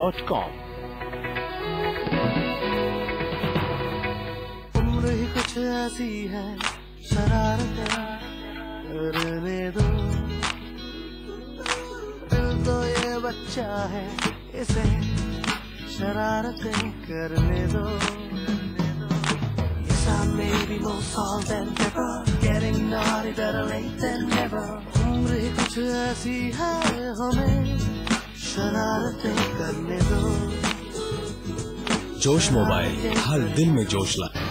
.com। उम्र ही कुछ ऐसी है, शरारतें करने दो। दिल तो ये बच्चा है, इसे शरारतें करने दो। Yes, I may be more salt than pepper, getting naughty better late than never। उम्र ही कुछ ऐसी है, हमें शरारतें करने दो। जोश मोबाइल, हर दिल में जोश लाए।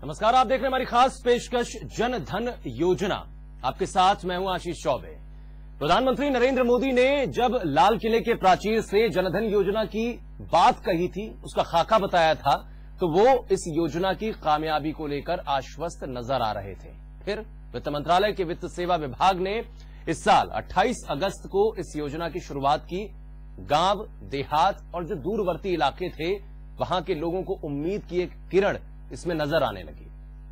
नमस्कार, आप देख रहे हैं हमारी खास पेशकश जन धन योजना। आपके साथ मैं हूं आशीष चौबे। प्रधानमंत्री नरेंद्र मोदी ने जब लाल किले के प्राचीर से जन धन योजना की बात कही थी, उसका खाका बताया था, तो वो इस योजना की कामयाबी को लेकर आश्वस्त नजर आ रहे थे। फिर वित्त मंत्रालय के वित्त सेवा विभाग ने इस साल 28 अगस्त को इस योजना की शुरुआत की। गांव, देहात और जो दूरवर्ती इलाके थे, वहां के लोगों को उम्मीद की एक किरण इसमें नजर आने लगी।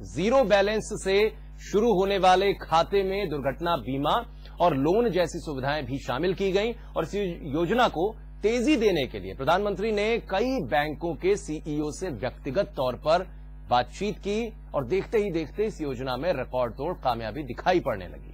जीरो बैलेंस से शुरू होने वाले खाते में दुर्घटना बीमा और लोन जैसी सुविधाएं भी शामिल की गईं और इस योजना को तेजी देने के लिए प्रधानमंत्री ने कई बैंकों के सीईओ से व्यक्तिगत तौर पर बातचीत की और देखते ही देखते इस योजना में रिकॉर्ड तोड़ कामयाबी दिखाई पड़ने लगी।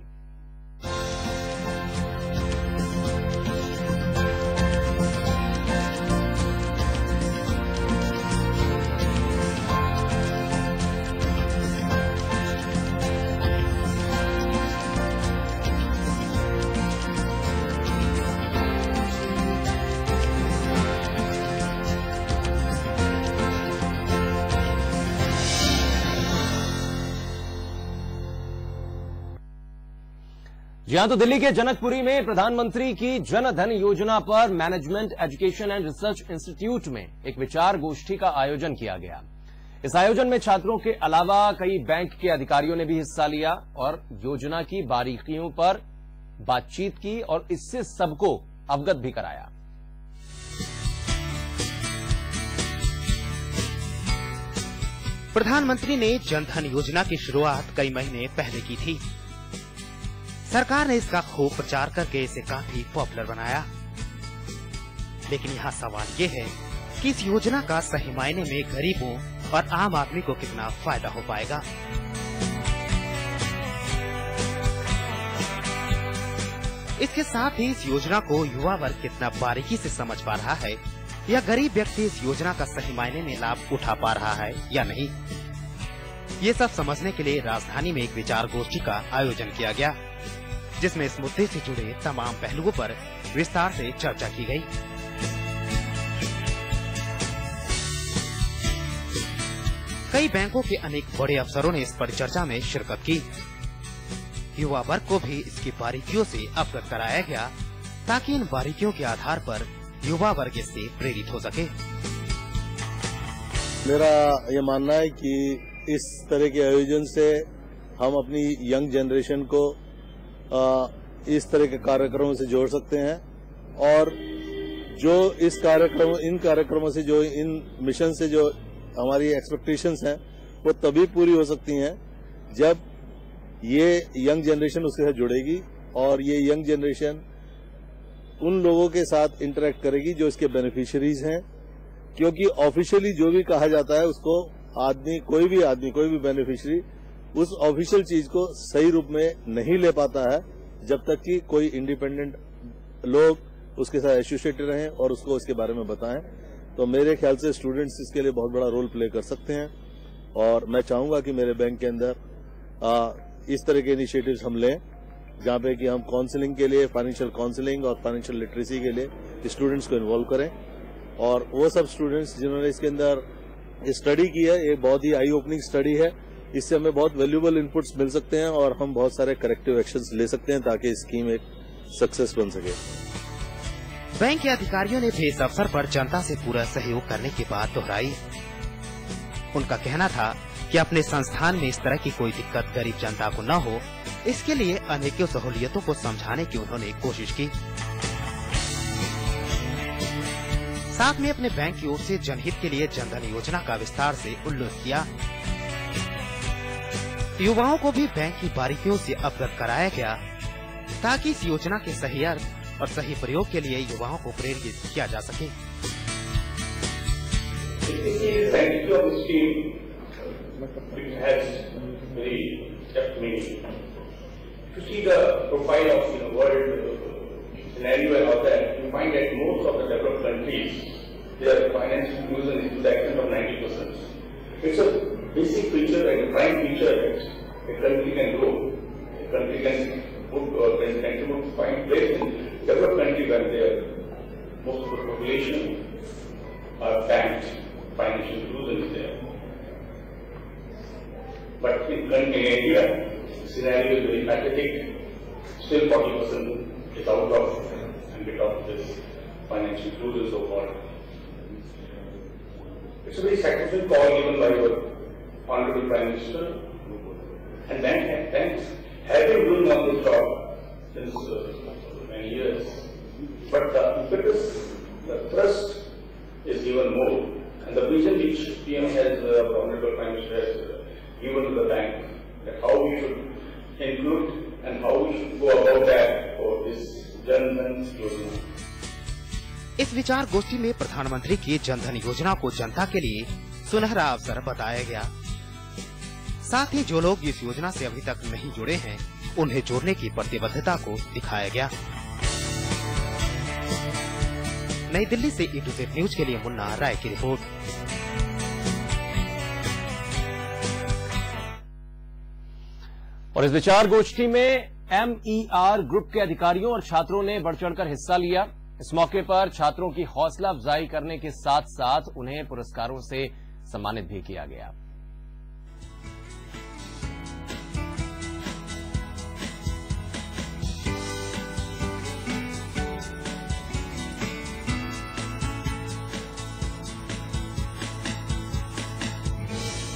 जी हां, तो दिल्ली के जनकपुरी में प्रधानमंत्री की जन धन योजना पर management education and research institute में एक विचार गोष्ठी का आयोजन किया गया। इस आयोजन में छात्रों के अलावा कई बैंक के अधिकारियों ने भी हिस्सा लिया और योजना की बारीकियों पर बातचीत की और इससे सबको अवगत भी कराया। प्रधानमंत्री ने जन धन योजना की शुरुआत कई महीने पहले की थी। सरकार ने इसका खूब प्रचार करके इसे काफी पॉपुलर बनाया। लेकिन यहाँ सवाल ये है कि इस योजना का सही मायने में गरीबों और आम आदमी को कितना फायदा हो पाएगा। इसके साथ ही इस योजना को युवा वर्ग कितना बारीकी से समझ पा रहा है या गरीब व्यक्ति इस योजना का सही मायने में लाभ उठा पा रहा है या नहीं, ये सब समझने के लिए राजधानी में एक विचार गोष्ठी का आयोजन किया गया, जिसमें इस मुद्दे से जुड़े तमाम पहलुओं पर विस्तार से चर्चा की गई। कई बैंकों के अनेक बड़े अफसरों ने इस परिचर्चा में शिरकत की। युवा वर्ग को भी इसकी बारीकियों से अवगत कराया गया ताकि इन बारीकियों के आधार पर युवा वर्ग इससे प्रेरित हो सके। मेरा ये मानना है कि इस तरह के आयोजन से हम अपनी यंग जनरेशन को इस तरह के कार्यक्रमों से जोड़ सकते हैं और जो इन कार्यक्रमों से, जो इन मिशन से जो हमारी एक्सपेक्टेशंस हैं, वो तभी पूरी हो सकती हैं जब ये यंग जनरेशन उसके साथ जुड़ेगी और ये यंग जनरेशन उन लोगों के साथ इंटरेक्ट करेगी जो इसके बेनिफिशियरीज हैं। क्योंकि ऑफिशियली जो भी कहा जाता है उसको कोई भी बेनिफिशियरी उस ऑफिशियल चीज को सही रूप में नहीं ले पाता है जब तक कि कोई इंडिपेंडेंट लोग उसके साथ एसोसिएटेड रहें और उसको इसके बारे में बताएं। तो मेरे ख्याल से स्टूडेंट्स इसके लिए बहुत बड़ा रोल प्ले कर सकते हैं और मैं चाहूंगा कि मेरे बैंक के अंदर इस तरह के इनिशिएटिव्स हम लें जहां पे कि हम काउंसलिंग के लिए, फाइनेंशियल काउंसलिंग और फाइनेंशियल लिटरेसी के लिए स्टूडेंट्स को इन्वॉल्व करें। और वो सब स्टूडेंट्स जिन्होंने इसके अंदर स्टडी की है, ये बहुत ही आई ओपनिंग स्टडी है, इससे हमें बहुत वैल्यूएबल इनपुट्स मिल सकते हैं और हम बहुत सारे करेक्टिव एक्शंस ले सकते हैं ताकि स्कीम एक सक्सेस बन सके। बैंक के अधिकारियों ने भी इस अवसर पर जनता से पूरा सहयोग करने की बात दोहराई। उनका कहना था कि अपने संस्थान में इस तरह की कोई दिक्कत गरीब जनता को न हो, इसके लिए अनेकों सहूलियतों को समझाने की उन्होंने कोशिश की। साथ में अपने बैंक की ओर से जनहित के लिए जनधन योजना का विस्तार से उल्लेख किया। युवाओं को भी बैंक की बारीकियों से अवगत कराया गया ताकि इस योजना के सही अर्थ और सही प्रयोग के लिए युवाओं को प्रेरित किया जा सके। Basic feature and a prime feature that a country can grow, a country can put or can contribute to find place in developed country where their most of the population are banked, financial inclusion is there. But in India, the scenario is very pathetic. Still 40% is out of and bit of this financial inclusion so called. It's a very sacrificial call given by your Honorable Prime Minister, and banks have been doing on this job since many years. But the impetus, the thrust is even more, and the vision which PM has, Honorable Prime Minister has given to the bank, that how we should include and how we should go about that for this Jan-Dhan Yojana. इस विचार गोष्ठी में प्रधानमंत्री की जनधन योजना को जनता के लिए सुनहरा अवसर बताया गया। साथ ही जो लोग इस योजना से अभी तक नहीं जुड़े हैं, उन्हें जोड़ने की प्रतिबद्धता को दिखाया गया। नई दिल्ली से E2Z न्यूज के लिए मुन्ना राय की रिपोर्ट। और इस विचार गोष्ठी में MER ग्रुप के अधिकारियों और छात्रों ने बढ़ चढ़कर हिस्सा लिया। इस मौके पर छात्रों की हौसला अफजाई करने के साथ साथ उन्हें पुरस्कारों से सम्मानित भी किया गया।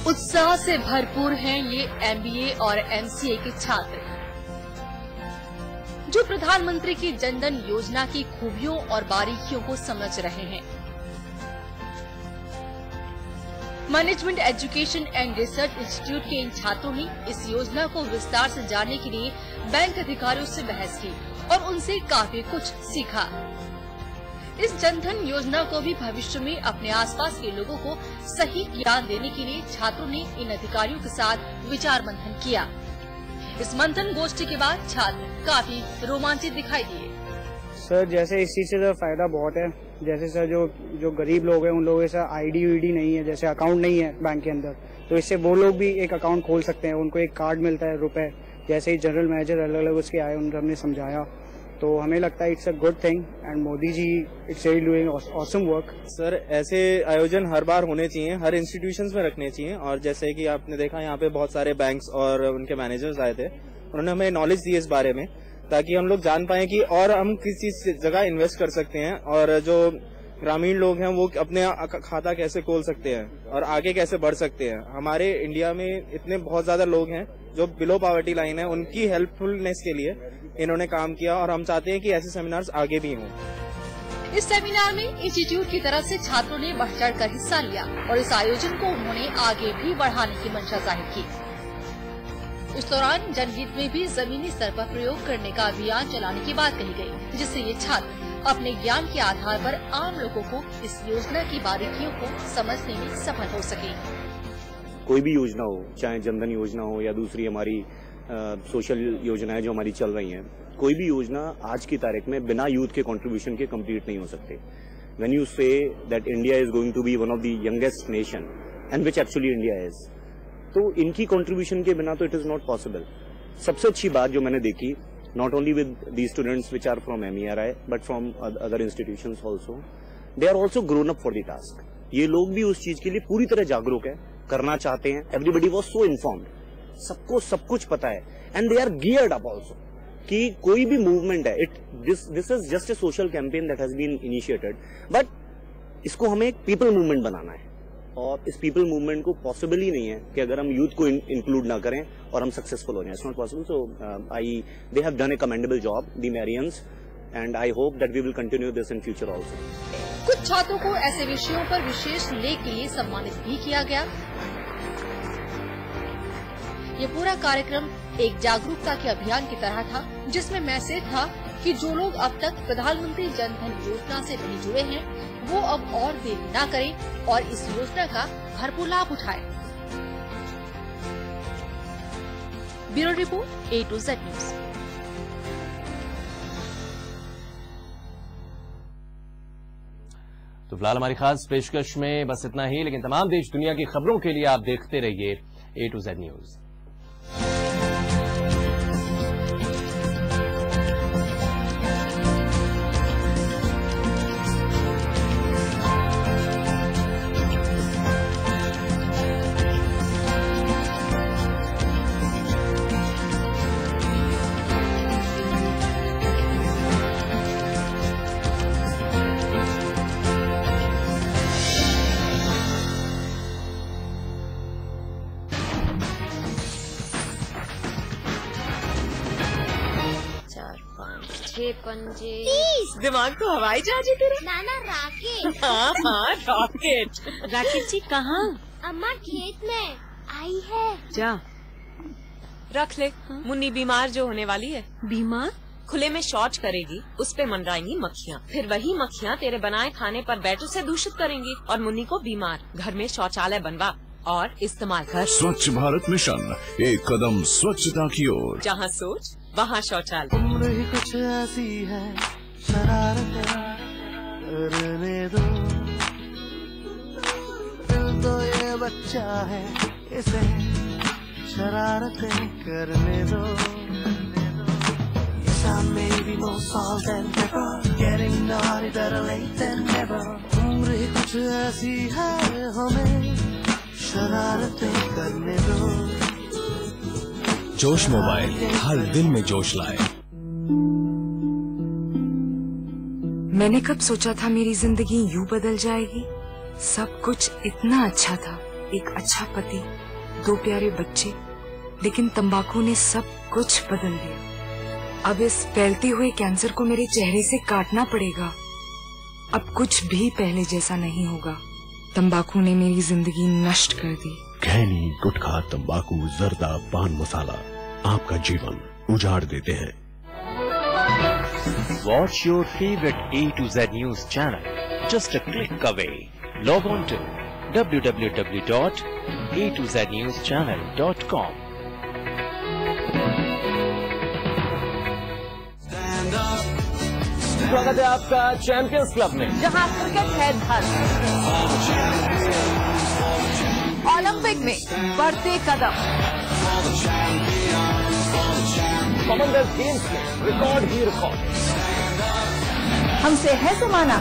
उत्साह से भरपूर हैं ये MBA और MCA के छात्र, जो प्रधानमंत्री की जनधन योजना की खूबियों और बारीकियों को समझ रहे हैं। Management education and research institute के इन छात्रों ने इस योजना को विस्तार से जानने के लिए बैंक अधिकारियों से बहस की और उनसे काफी कुछ सीखा। इस जनधन योजना को भी भविष्य में अपने आसपास के लोगों को सही ज्ञान देने के लिए छात्रों ने इन अधिकारियों के साथ विचार मंथन किया। इस मंथन गोष्ठी के बाद छात्र काफी रोमांचित दिखाई दिए। सर, जैसे इस चीज से तो फायदा बहुत है। जैसे सर जो गरीब लोग हैं, उन लोगों के आईडी वीडी नहीं है, जैसे अकाउंट नहीं है बैंक के अंदर, तो इससे वो लोग भी एक अकाउंट खोल सकते हैं। उनको एक कार्ड मिलता है रुपए। जैसे ही जनरल मैनेजर अलग अलग उसके आए, उनको हमने समझाया, तो हमें लगता है it's a good thing and Modi ji it's really doing awesome work. Sir, ऐसे आयोजन हर बार होने चाहिए, हर इंस्टीट्यूशंस में रखने चाहिए। और जैसे कि आपने देखा, यहाँ पे बहुत सारे बैंक्स और उनके मैनेजर्स आए थे, उन्होंने हमें नॉलेज दी इस बारे में, ताकि हम लोग जान पाए कि और हम किस जगह इन्वेस्ट कर सकते हैं और जो ग्रामीण लोग हैं वो अपने खाता कैसे खोल सकते हैं और आगे कैसे बढ़ सकते हैं। हमारे इंडिया में इतने बहुत ज्यादा लोग हैं जो बिलो पॉवर्टी लाइन है, उनकी हेल्पफुलनेस के लिए इन्होंने काम किया और हम चाहते हैं कि ऐसे सेमिनार्स आगे भी हों। इस सेमिनार में इंस्टीट्यूट की तरफ से छात्रों ने बढ़ चढ़ कर हिस्सा लिया और इस आयोजन को उन्होंने आगे भी बढ़ाने की मंशा जाहिर की। इस दौरान जनहित में भी जमीनी स्तर पर प्रयोग करने का अभियान चलाने की बात कही गई, जिससे ये छात्र अपने ज्ञान के आधार पर आम लोगों को इस योजना की बारीकियों को समझने में सफल हो सके। कोई भी योजना हो, चाहे जनधन योजना हो या दूसरी हमारी सोशल योजनाएं जो हमारी चल रही हैं, कोई भी योजना आज की तारीख में बिना यूथ के कंट्रीब्यूशन के कंप्लीट नहीं हो सकते। When you say that India is going to be one of the youngest nation and which actually India is, तो इनकी कंट्रीब्यूशन के बिना तो इट इज नॉट पॉसिबल। सबसे अच्छी बात जो मैंने देखी, not only with the students which are from MERI but from other institutions also, they are also grown up for the task. ये लोग भी उस चीज के लिए पूरी तरह जागरूक है, करना चाहते हैं। एवरीबडी वॉज सो इन्फॉर्म्ड, सबको सब कुछ पता है and they are geared up also कि कोई भी मूवमेंट है, this is just a social campaign that has been initiated, but इसको हमें एक पीपल मूवमेंट बनाना है। और इस पीपल मूवमेंट को पॉसिबल ही नहीं है कि अगर हम यूथ को इंक्लूड ना करें और हम सक्सेसफुल हो जाए। It's not possible. So they have done a commendable job, the Marians, and I hope that we will continue this in future also. कुछ छात्रों को ऐसे विषयों पर विशेष लेख के लिए सम्मानित भी किया गया। ये पूरा कार्यक्रम एक जागरूकता के अभियान की तरह था, जिसमें मैसेज था कि जो लोग अब तक प्रधानमंत्री जन धन योजना से नहीं जुड़े हैं, वो अब और देरी न करें और इस योजना का भरपूर लाभ उठाएं। Bureau report, A to Z news. तो फिलहाल हमारी खास पेशकश में बस इतना ही, लेकिन तमाम देश दुनिया की खबरों के लिए आप देखते रहिए A to Z न्यूज। पंजे दिमाग तो हवाई जहाज है तेरा। नाना राकेट। हाँ रॉकेट। राकेट जी कहाँ? अम्मा खेत में आई है। जा रख ले। मुन्नी बीमार जो होने वाली है। बीमार? खुले में शौच करेगी, उस पे मंडराएंगी मक्खियाँ, फिर वही मक्खियाँ तेरे बनाए खाने पर बैठो से दूषित करेंगी और मुन्नी को बीमार। घर में शौचालय बनवा और इस्तेमाल कर। स्वच्छ भारत मिशन, एक कदम स्वच्छता की ओर। जहाँ सोच वहाँ शौचालय। उम्र ही कुछ ऐसी है, शरारतें करने दो, दिल तो ये बच्चा है, इसे शरारतें करने दो। Yes, I may be more salt than pepper, getting naughty better late than never. उम्र ही कुछ ऐसी है, हमें शरारतें करने दो। जोश मोबाइल हर दिल में जोश लाए। मैंने कब सोचा था मेरी जिंदगी यूं बदल जाएगी। सब कुछ इतना अच्छा था, एक अच्छा पति, 2 प्यारे बच्चे, लेकिन तंबाकू ने सब कुछ बदल दिया। अब इस फैलते हुए कैंसर को मेरे चेहरे से काटना पड़ेगा। अब कुछ भी पहले जैसा नहीं होगा। तंबाकू ने मेरी जिंदगी नष्ट कर दी। खैनी, गुटखा, तंबाकू, जर्दा, पान मसाला आपका जीवन उजाड़ देते हैं। Watch your favorite A to Z news channel just a click away. Log on to www.a2znewschannel.com. स्वागत है आपका चैंपियंस क्लब में, जहाँ क्रिकेट है धन। ओलंपिक में बढ़ते कदम। कॉमनवेल्थ गेम्स में रिकॉर्ड ही रिकॉर्ड। हमसे है समाना।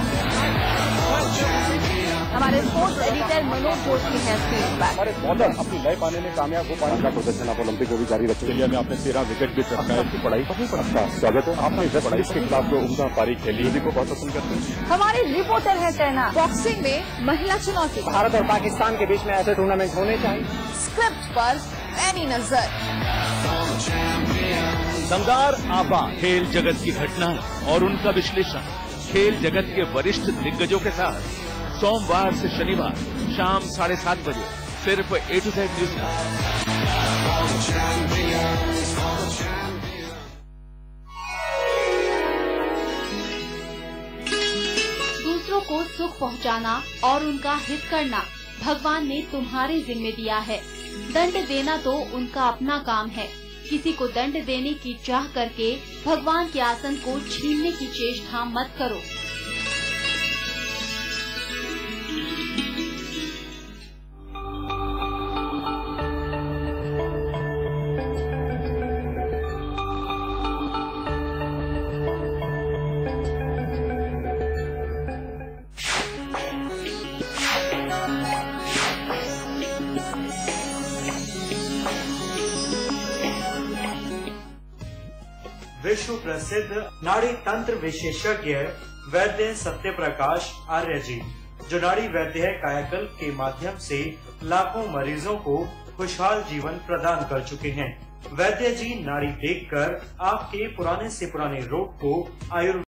हमारे स्पोर्ट्स एडिटर मनोज जोशी है फील्ड पर। हमारे बॉलर अपनी लय पाने में कामयाब हो पाए। प्रदर्शन आप ओलंपिक को भी जारी रखेंगे। इंडिया में आपने 13 विकेट भी रखा है। आपकी पढ़ाई काफी अच्छा स्वागत है। आपने इस पढ़ाई के खिलाफ जो उम्दा पारी खेली को बहुत पसंद करते हैं। हमारे रिपोर्टर है तैनात। बॉक्सिंग में महिला चुनौती। भारत और पाकिस्तान के बीच में ऐसे टूर्नामेंट होने चाहिए। स्क्रिप्ट पर पैनी नजर। दमदार आवाज, खेल जगत की घटनाएं और उनका विश्लेषण खेल जगत के वरिष्ठ दिग्गजों के साथ सोमवार से शनिवार शाम 7:30 बजे सिर्फ A to Z न्यूज में। दूसरों को सुख पहुंचाना और उनका हित करना भगवान ने तुम्हारे जिम्मे दिया है। दंड देना तो उनका अपना काम है। किसी को दंड देने की चाह करके भगवान के आसन को छीनने की चेष्टा मत करो। विश्व प्रसिद्ध नाड़ी तंत्र विशेषज्ञ वैद्य सत्य प्रकाश आर्य जी, जो नाड़ी वैद्य कायाकल्प के माध्यम से लाखों मरीजों को खुशहाल जीवन प्रदान कर चुके हैं। वैद्य जी नाड़ी देखकर आपके पुराने से पुराने रोग को आयुर्वेद